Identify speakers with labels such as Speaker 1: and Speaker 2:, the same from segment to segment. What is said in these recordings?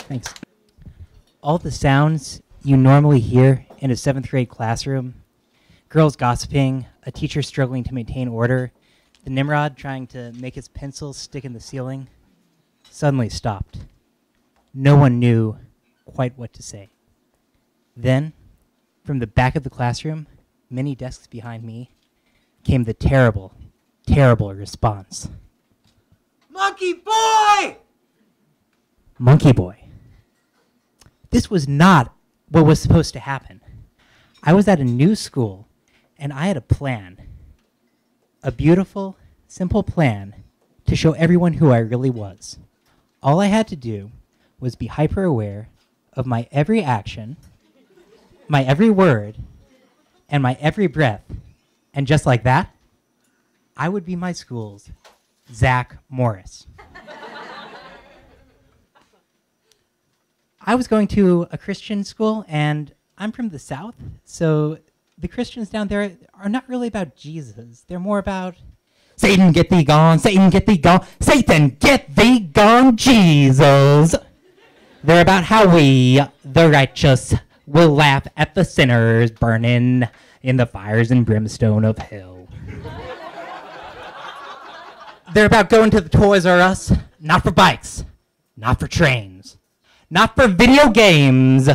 Speaker 1: Thanks. All the sounds you normally hear in a 7th grade classroom, girls gossiping, a teacher struggling to maintain order, the Nimrod trying to make his pencil stick in the ceiling, suddenly stopped. No one knew quite what to say. Then, from the back of the classroom, many desks behind me, came the terrible, terrible response.
Speaker 2: Monkey boy!
Speaker 1: Monkey boy. This was not what was supposed to happen. I was at a new school, and I had a plan. A beautiful, simple plan to show everyone who I really was. All I had to do was be hyper-aware of my every action, my every word, and my every breath. And just like that, I would be my school's Zach Morris. I was going to a Christian school, and I'm from the South, so the Christians down there are not really about Jesus. They're more about, Satan, get thee gone, Satan, get thee gone, Satan, get thee gone, Jesus. They're about how we, the righteous, will laugh at the sinners burning in the fires and brimstone of hell. They're about going to the Toys R Us, not for bikes, not for trains, not for video games,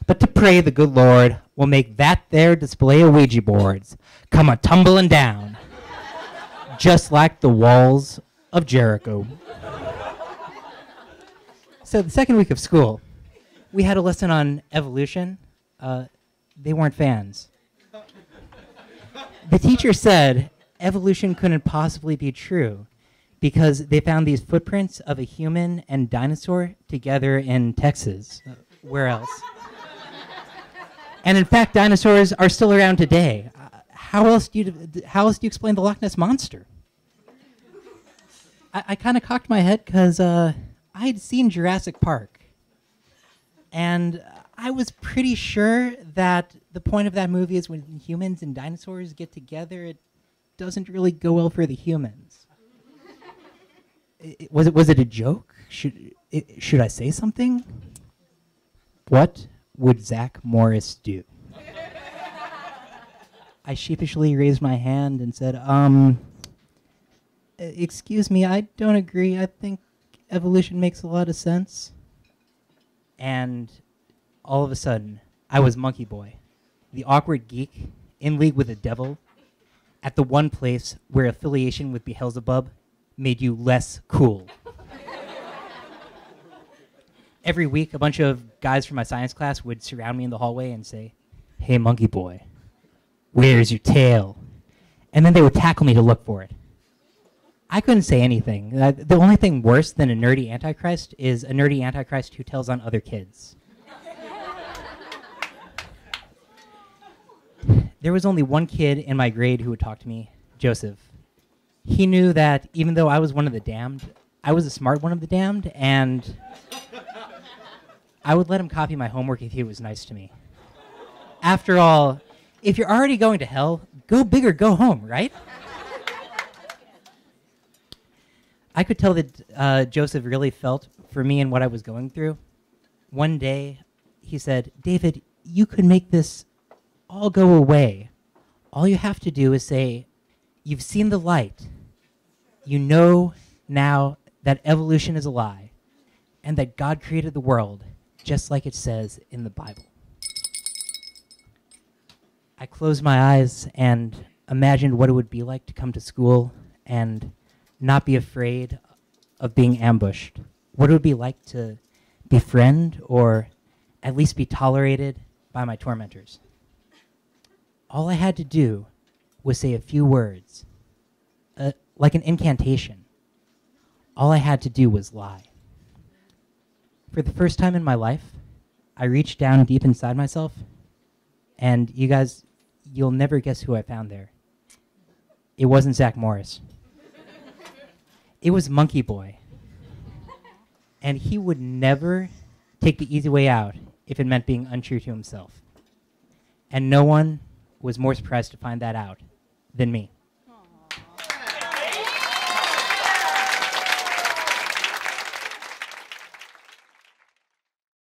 Speaker 1: but to pray the good Lord will make that there display of Ouija boards come a-tumbling down, just like the walls of Jericho. So the second week of school, we had a lesson on evolution. They weren't fans. The teacher said evolution couldn't possibly be true because they found these footprints of a human and dinosaur together in Texas. Where else? And in fact, dinosaurs are still around today. How else do you explain the Loch Ness Monster? I kind of cocked my head because I had seen Jurassic Park. And I was pretty sure that the point of that movie is when humans and dinosaurs get together, it doesn't really go well for the humans. Was it a joke? Should I say something? What would Zach Morris do? I sheepishly raised my hand and said, excuse me, I don't agree. I think evolution makes a lot of sense. And all of a sudden, I was Monkey Boy, the awkward geek in league with the devil, at the one place where affiliation with Beelzebub made you less cool. Every week, a bunch of guys from my science class would surround me in the hallway and say, "Hey, Monkey Boy, where's your tail?" And then they would tackle me to look for it. I couldn't say anything. The only thing worse than a nerdy antichrist is a nerdy antichrist who tells on other kids. There was only one kid in my grade who would talk to me, Joseph. He knew that even though I was one of the damned, I was a smart one of the damned, and I would let him copy my homework if he was nice to me. After all, if you're already going to hell, go big or go home, right? I could tell that Joseph really felt for me and what I was going through. One day, he said, "David, you could make this all go away. All you have to do is say, you've seen the light. You know now that evolution is a lie and that God created the world just like it says in the Bible." I closed my eyes and imagined what it would be like to come to school and not be afraid of being ambushed. What it would be like to befriend or at least be tolerated by my tormentors. All I had to do was say a few words, like an incantation. All I had to do was lie. For the first time in my life, I reached down deep inside myself, and you guys, you'll never guess who I found there. It wasn't Zach Morris. It was Monkey Boy. And he would never take the easy way out if it meant being untrue to himself. And no one was more surprised to find that out than me.